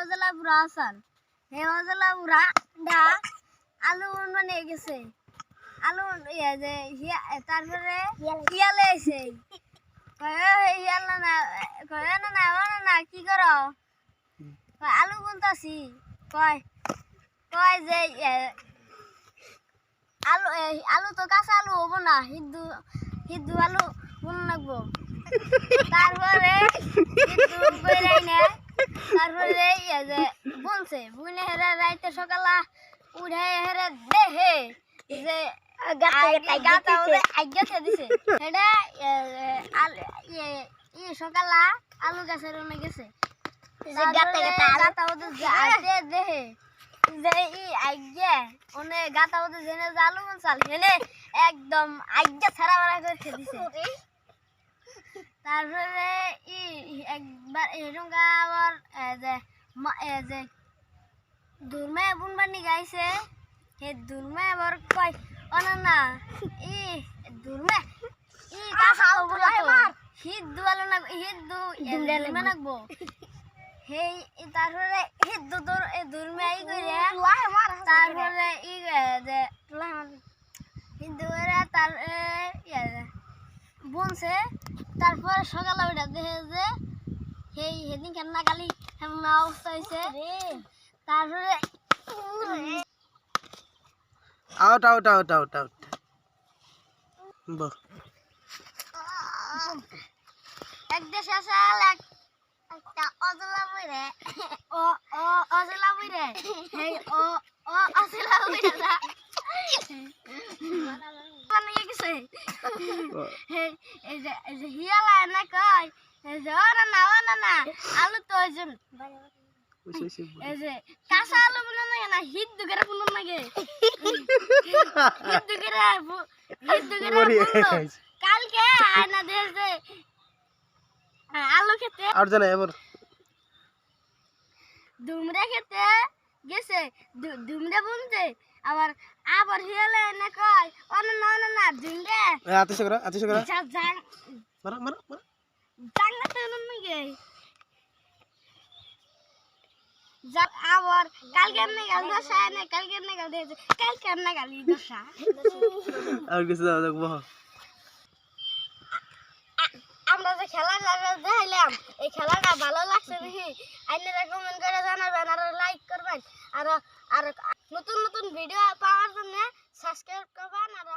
অজলা বুড়া আসাল হে অজলা বুড়া ডা আলু মানে গেছে আলু ইয়া যে তারপরে হিয়ালে আইছে হিয়াল না কয় না কি করো আলু বুনতাছি কয় কয় যে আলু আলু তো কাঁচা আলু হবো না হিদ্দু হিদ্দু আলু বুন লাগবো তারপরে হিদ্দু কইরাই না তারপরে ইয়া যে বুনছে বুনে হেরা রাইতে সকালা উঠে হেরা দেহে যে গাতা ওদের আজ্ঞা দিছে সেটা সকালা আলু গাছের রমে গেছে গাতা ওদের দেহে যে আজ্ঞা ওনে গাতা ওদের জেনে যে আলু চাল হেনে একদম আজ্ঞা ছাড়া মারা করে খেয়ে দিছে তারপরে একবার এরকম আবার যে দুর্মে বুনবানি গাইছে হে দুর্মে আবার কয় অনানা দুর্মে কাঁচা হবো না তো হিদ্দু আলু না হিদ্দু দুর্মে নাকবো হেই তারপরে হিদ্দু দুর্মে করে তারপরে যে হিদ্দু তার বুনছে তারপরে সকালে ওইটা দেখে যে সেই সেদিন কেন গালি এমন অবস্থা হয়েছে তারপরে out out out out out এক দেশে আসাল একটা অজলা বইরে অজলা বইরে এই অজলা বইরে মানে গেছে এই যে হিয়ালা না কয় এই যে না আলু তো এই যে কাঁচা আলু বুনো না হিদ্দু করে বুনো লাগে হিদ্দু করে কালকে আয়না দিয়েছে আলু খেতে আর জানা এবার দুমড়া খেতে গেছে দুমড়া বুনতে আবার আবার হিয়ালে না কয় না দুমড়া আতিশ করে জাং মারা মারা মারা জাং না তো নগে আবার কালকে না গাল দশা না কালকে না গাল দিয়েছে কালকে না গালি দশা আর কিছু দাও দেখবো আমরা যে খেলাটা দেখাইলাম এই খেলাটা ভালো লাগছে নাকি আপনারা কমেন্ট করে জানাবেন আর লাইক করবেন আর নতুন নতুন ভিডিও পাওয়ার জন্য সাবস্ক্রাইব করবেন আর